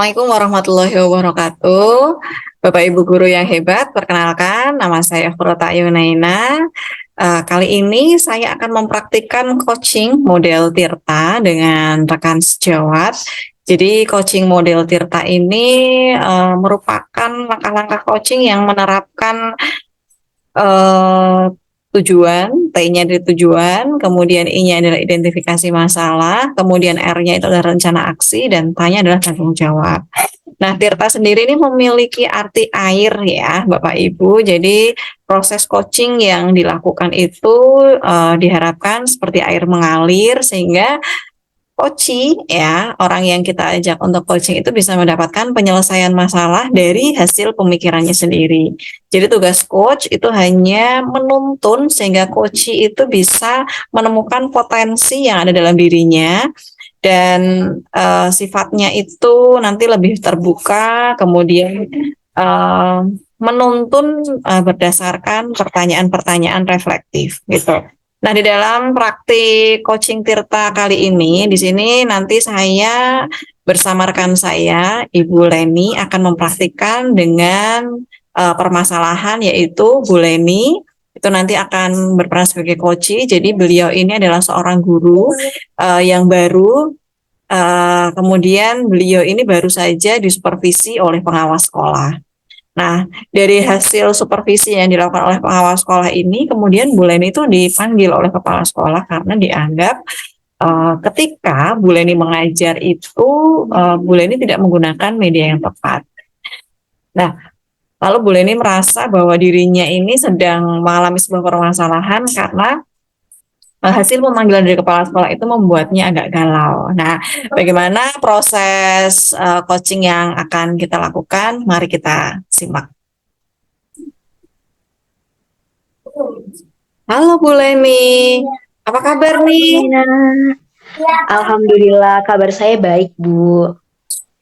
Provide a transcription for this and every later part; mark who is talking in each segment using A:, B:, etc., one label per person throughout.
A: Assalamualaikum warahmatullahi wabarakatuh. Bapak Ibu guru yang hebat, perkenalkan nama saya Furota Yunaina. Kali ini saya akan mempraktikkan coaching model Tirta dengan rekan sejawat. Jadi coaching model Tirta ini merupakan langkah-langkah coaching yang menerapkan eh, tujuan, T-nya dari tujuan, kemudian I-nya adalah identifikasi masalah, kemudian R-nya itu adalah rencana aksi, dan T-nya adalah tanggung jawab. Nah, Tirta sendiri ini memiliki arti air ya, Bapak Ibu. Jadi proses coaching yang dilakukan itu diharapkan seperti air mengalir sehingga coaching ya, orang yang kita ajak untuk coaching itu bisa mendapatkan penyelesaian masalah dari hasil pemikirannya sendiri. Jadi tugas coach itu hanya menuntun sehingga coach itu bisa menemukan potensi yang ada dalam dirinya dan sifatnya itu nanti lebih terbuka, kemudian menuntun berdasarkan pertanyaan-pertanyaan reflektif gitu. Nah, di dalam praktik coaching Tirta kali ini, di sini nanti saya bersama rekan saya, Ibu Leni, akan mempraktikkan dengan permasalahan, yaitu Bu Leni itu nanti akan berperan sebagai coach. Jadi beliau ini adalah seorang guru yang baru, kemudian beliau ini baru saja disupervisi oleh pengawas sekolah. Nah, dari hasil supervisi yang dilakukan oleh pengawas sekolah ini, kemudian Bu Leni itu dipanggil oleh kepala sekolah karena dianggap ketika Bu Leni mengajar itu, Bu Leni tidak menggunakan media yang tepat. Nah, lalu Bu Leni merasa bahwa dirinya ini sedang mengalami sebuah permasalahan karena hasil pemanggilan dari kepala sekolah itu membuatnya agak galau. Nah, bagaimana proses coaching yang akan kita lakukan? Mari kita simak. Halo Bu Leni, apa kabar nih?
B: Alhamdulillah, kabar saya baik, Bu.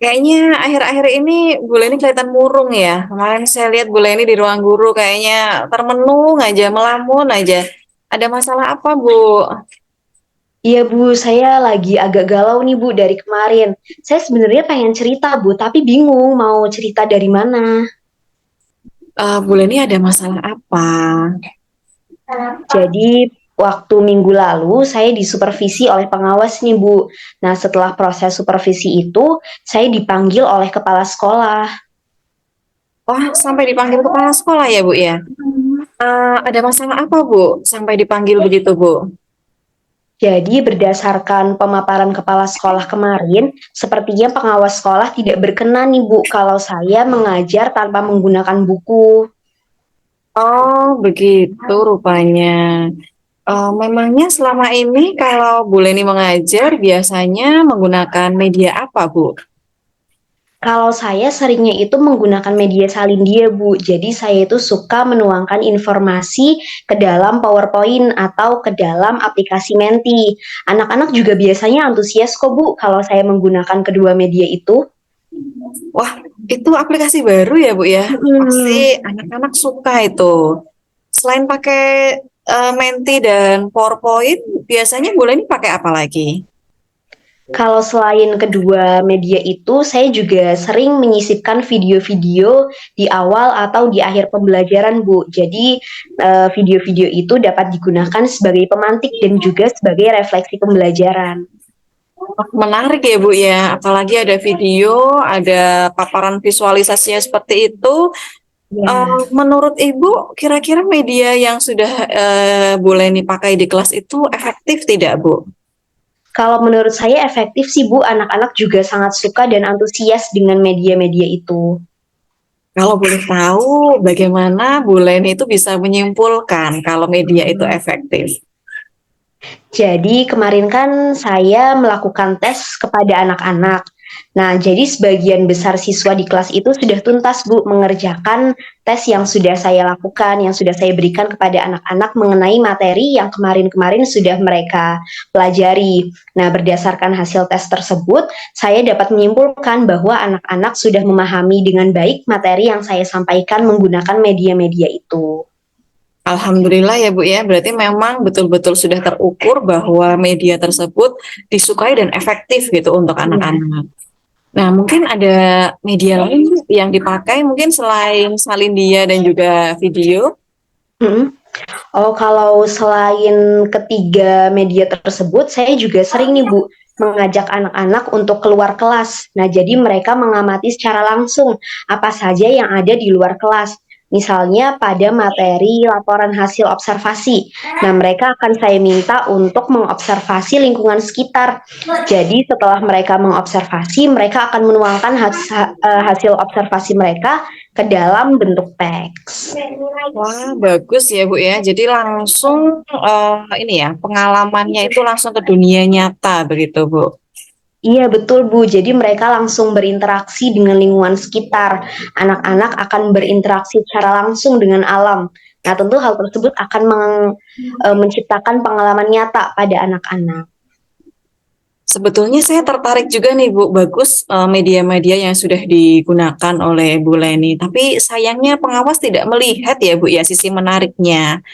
A: Kayaknya akhir-akhir ini Bu Leni kelihatan murung ya. Kemarin saya lihat Bu Leni di ruang guru kayaknya termenung aja, melamun aja. Ada masalah apa, Bu?
B: Iya, Bu, saya lagi agak galau nih, Bu, dari kemarin. Saya sebenarnya pengen cerita, Bu, tapi bingung mau cerita dari mana.
A: Bu Leni ada masalah apa?
B: Jadi, waktu minggu lalu, saya disupervisi oleh pengawas nih, Bu. Nah, setelah proses supervisi itu, saya dipanggil oleh kepala sekolah.
A: Wah, sampai dipanggil kepala sekolah ya, Bu ya? Ada masalah apa, Bu? Sampai dipanggil begitu, Bu?
B: Jadi berdasarkan pemaparan kepala sekolah kemarin, sepertinya pengawas sekolah tidak berkenan nih Bu kalau saya mengajar tanpa menggunakan buku.
A: Oh, begitu rupanya. Memangnya selama ini kalau Bu Leni mengajar biasanya menggunakan media apa, Bu?
B: Kalau saya seringnya itu menggunakan media salin dia Bu, jadi saya itu suka menuangkan informasi ke dalam PowerPoint atau ke dalam aplikasi Menti. Anak-anak juga biasanya antusias kok Bu kalau saya menggunakan kedua media itu.
A: Wah, itu aplikasi baru ya, Bu ya?
B: Hmm.
A: Pasti anak-anak suka itu. Selain pakai Menti dan PowerPoint, biasanya Bu Leni pakai apa lagi?
B: Kalau selain kedua media itu, saya juga sering menyisipkan video-video di awal atau di akhir pembelajaran, Bu. Jadi, video-video itu dapat digunakan sebagai pemantik dan juga sebagai refleksi pembelajaran.
A: Menarik ya, Bu ya. Apalagi ada video, ada paparan visualisasinya seperti itu.
B: Ya.
A: Menurut Ibu, kira-kira media yang sudah Bu Leni pakai di kelas itu efektif tidak, Bu?
B: Kalau menurut saya efektif sih, Bu. Anak-anak juga sangat suka dan antusias dengan media-media itu.
A: Kalau boleh tahu, bagaimana Bu Leni itu bisa menyimpulkan kalau media itu efektif?
B: Jadi kemarin kan saya melakukan tes kepada anak-anak. Nah, jadi sebagian besar siswa di kelas itu sudah tuntas, Bu, mengerjakan tes yang sudah saya lakukan, yang sudah saya berikan kepada anak-anak mengenai materi yang kemarin-kemarin sudah mereka pelajari. Nah, berdasarkan hasil tes tersebut, saya dapat menyimpulkan bahwa anak-anak sudah memahami dengan baik materi yang saya sampaikan menggunakan media-media itu.
A: Alhamdulillah ya Bu ya, berarti memang betul-betul sudah terukur bahwa media tersebut disukai dan efektif gitu untuk
B: Ya.
A: anak-anak. Nah, mungkin ada media lain Bu, yang dipakai mungkin selain salin dia dan juga video.
B: Mm-mm. Oh, kalau selain ketiga media tersebut, saya juga sering nih Bu mengajak anak-anak untuk keluar kelas. Nah, jadi mereka mengamati secara langsung apa saja yang ada di luar kelas. Misalnya pada materi laporan hasil observasi. Nah, mereka akan saya minta untuk mengobservasi lingkungan sekitar. Jadi setelah mereka mengobservasi, mereka akan menuangkan hasil observasi mereka ke dalam bentuk teks.
A: Wah, bagus ya Bu ya. Jadi langsung ini ya, pengalamannya itu langsung ke dunia nyata begitu Bu.
B: Iya betul Bu, jadi mereka langsung berinteraksi dengan lingkungan sekitar. Anak-anak akan berinteraksi secara langsung dengan alam. Nah tentu hal tersebut akan menciptakan pengalaman nyata pada anak-anak.
A: Sebetulnya saya tertarik juga nih Bu, bagus media-media yang sudah digunakan oleh Bu Leni. Tapi sayangnya pengawas tidak melihat ya Bu ya sisi menariknya.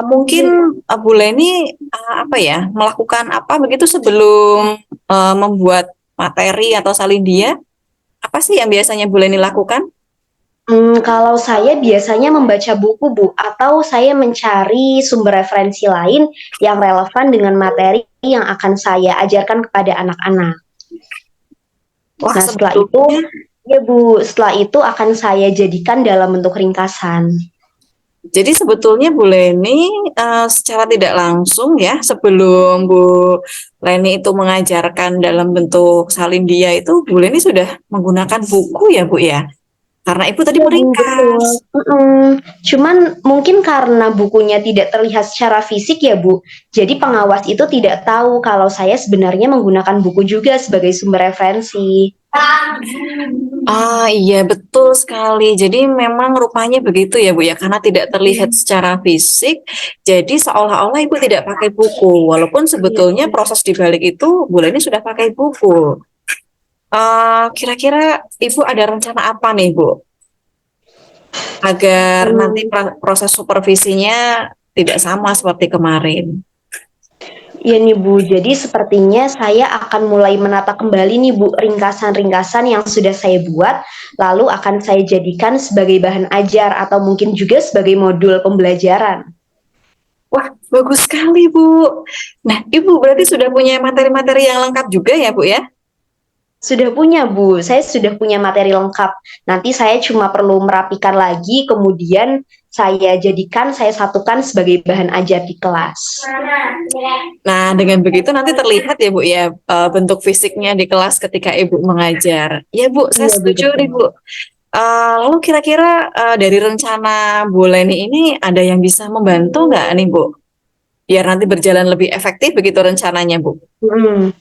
A: Mungkin Bu Leni apa ya melakukan apa begitu sebelum membuat materi atau salin dia? Apa sih yang biasanya Bu Leni lakukan?
B: Kalau saya biasanya membaca buku Bu, atau saya mencari sumber referensi lain yang relevan dengan materi yang akan saya ajarkan kepada anak-anak.
A: Wah,
B: Nah setelah itu,
A: sebetulnya
B: ya Bu, setelah itu akan saya jadikan dalam bentuk ringkasan.
A: jadi sebetulnya Bu Leni secara tidak langsung ya sebelum Bu Leni itu mengajarkan dalam bentuk salin dia itu Bu Leni sudah menggunakan buku ya Bu ya. Karena Ibu tadi
B: Iya Bu, betul.
A: meringkas.
B: Cuman mungkin karena bukunya tidak terlihat secara fisik ya Bu, jadi pengawas itu tidak tahu kalau saya sebenarnya menggunakan buku juga sebagai sumber referensi.
A: Ah iya betul sekali. Jadi memang rupanya begitu ya Bu ya. Karena tidak terlihat secara fisik, jadi seolah-olah Ibu tidak pakai buku. Walaupun sebetulnya proses di balik itu Bu Leni sudah pakai buku. Kira-kira Ibu ada rencana apa nih Bu? Agar nanti
B: Hmm,
A: proses supervisinya tidak sama seperti kemarin.
B: ya nih Bu, jadi sepertinya saya akan mulai menata kembali nih Bu ringkasan-ringkasan yang sudah saya buat, lalu akan saya jadikan sebagai bahan ajar atau mungkin juga sebagai modul pembelajaran.
A: Wah, bagus sekali Bu. Nah, Ibu berarti sudah punya materi-materi yang lengkap juga ya Bu ya?
B: Sudah punya, Bu. Saya sudah punya materi lengkap. Nanti saya cuma perlu merapikan lagi, kemudian saya satukan sebagai bahan ajar di kelas.
A: Nah, dengan begitu nanti terlihat ya Bu ya bentuk fisiknya di kelas ketika Ibu mengajar. Ya Bu, saya
B: Iya, Bu,
A: setuju nih
B: betul.
A: Bu. Lalu kira-kira dari rencana Bu Leni ini ada yang bisa membantu nggak nih Bu? Biar nanti berjalan lebih efektif begitu rencananya Bu.
B: Hmm.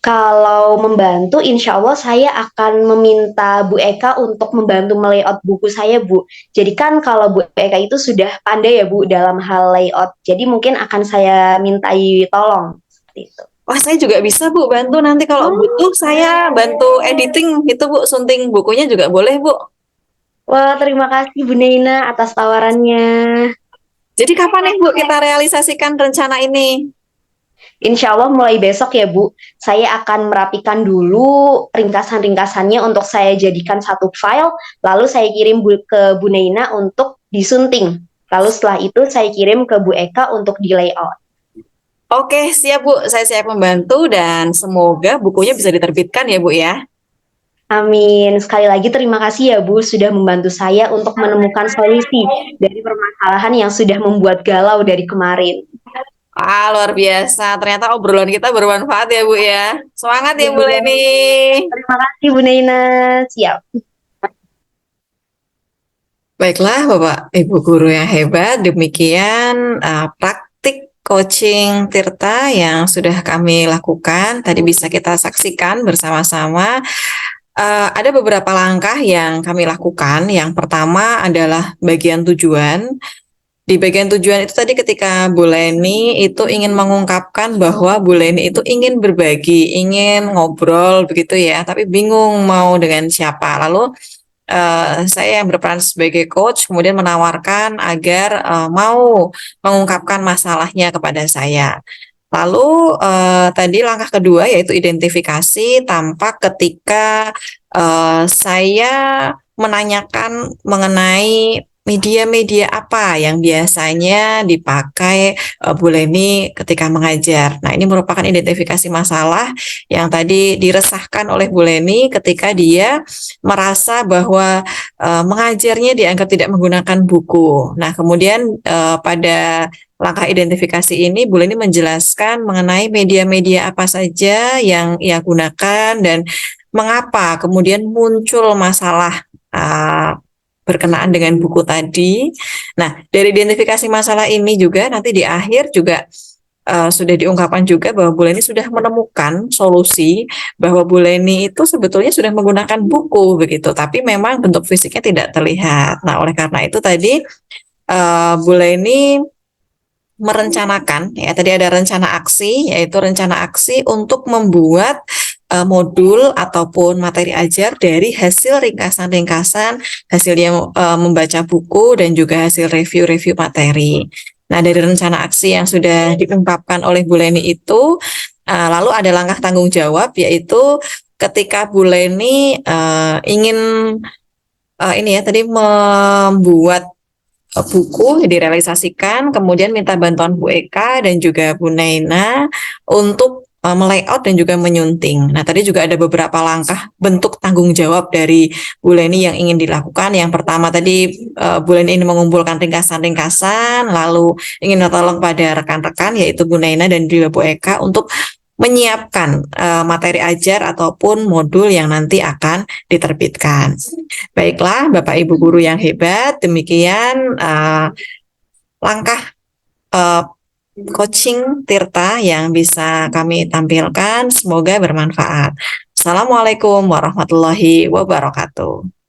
B: Kalau membantu, insya Allah saya akan meminta Bu Eka untuk membantu melayout buku saya, Bu. Jadi kan kalau Bu Eka itu sudah pandai ya, Bu, dalam hal layout. Jadi mungkin akan saya mintai tolong. Seperti itu.
A: Wah, saya juga bisa Bu bantu nanti kalau butuh saya bantu editing gitu Bu, sunting bukunya juga boleh Bu.
B: Wah, terima kasih Bu Neina atas tawarannya.
A: Jadi kapan nih Bu kita realisasikan rencana ini?
B: Insya Allah mulai besok ya Bu, saya akan merapikan dulu ringkasan-ringkasannya untuk saya jadikan satu file, lalu saya kirim ke Bu Neina untuk disunting. Lalu setelah itu saya kirim ke Bu Eka untuk di layout.
A: Oke, siap Bu. Saya siap membantu dan semoga bukunya bisa diterbitkan ya Bu ya.
B: Amin. Sekali lagi terima kasih ya Bu sudah membantu saya untuk menemukan solusi dari permasalahan yang sudah membuat galau dari kemarin.
A: Luar biasa. Ternyata obrolan kita bermanfaat ya Bu ya. Semangat ya Bu Leni.
B: Terima kasih Bu Neina. Siap.
A: Baiklah Bapak Ibu guru yang hebat, demikian praktik coaching Tirta yang sudah kami lakukan. Tadi bisa kita saksikan bersama-sama. Ada beberapa langkah yang kami lakukan. Yang pertama adalah bagian tujuan. Di bagian tujuan itu tadi ketika Bu Leni itu ingin mengungkapkan bahwa Bu Leni itu ingin berbagi, ingin ngobrol begitu ya, tapi bingung mau dengan siapa. Lalu saya yang berperan sebagai coach kemudian menawarkan agar mau mengungkapkan masalahnya kepada saya. Lalu tadi langkah kedua yaitu identifikasi tampak ketika saya menanyakan mengenai media-media apa yang biasanya dipakai Bu Leni ketika mengajar. Nah, ini merupakan identifikasi masalah yang tadi diresahkan oleh Bu Leni ketika dia merasa bahwa mengajarnya dianggap tidak menggunakan buku. Nah, kemudian pada langkah identifikasi ini Bu Leni menjelaskan mengenai media-media apa saja yang ia gunakan dan mengapa kemudian muncul masalah berkenaan dengan buku tadi. Nah, dari identifikasi masalah ini juga nanti di akhir juga sudah diungkapkan juga bahwa Bu Leni sudah menemukan solusi bahwa Bu Leni itu sebetulnya sudah menggunakan buku begitu, tapi memang bentuk fisiknya tidak terlihat. Nah, oleh karena itu tadi Bu Leni merencanakan ya tadi ada rencana aksi yaitu rencana aksi untuk membuat modul ataupun materi ajar dari hasil ringkasan-ringkasan hasil dia membaca buku dan juga hasil review-review materi. Nah, dari rencana aksi yang sudah diungkapkan oleh Bu Leni itu lalu ada langkah tanggung jawab yaitu ketika Bu Leni ingin ini ya tadi membuat buku direalisasikan, kemudian minta bantuan Bu Eka dan juga Bu Naina untuk melayout dan juga menyunting. Nah, tadi juga ada beberapa langkah bentuk tanggung jawab dari Bu Leni yang ingin dilakukan. Yang pertama tadi Bu Leni ini mengumpulkan ringkasan-ringkasan, lalu ingin tolong pada rekan-rekan yaitu Bu Naina dan juga Bu Eka untuk menyiapkan materi ajar ataupun modul yang nanti akan diterbitkan. Baiklah, Bapak Ibu guru yang hebat, demikian langkah coaching Tirta yang bisa kami tampilkan. Semoga bermanfaat. Assalamualaikum warahmatullahi wabarakatuh.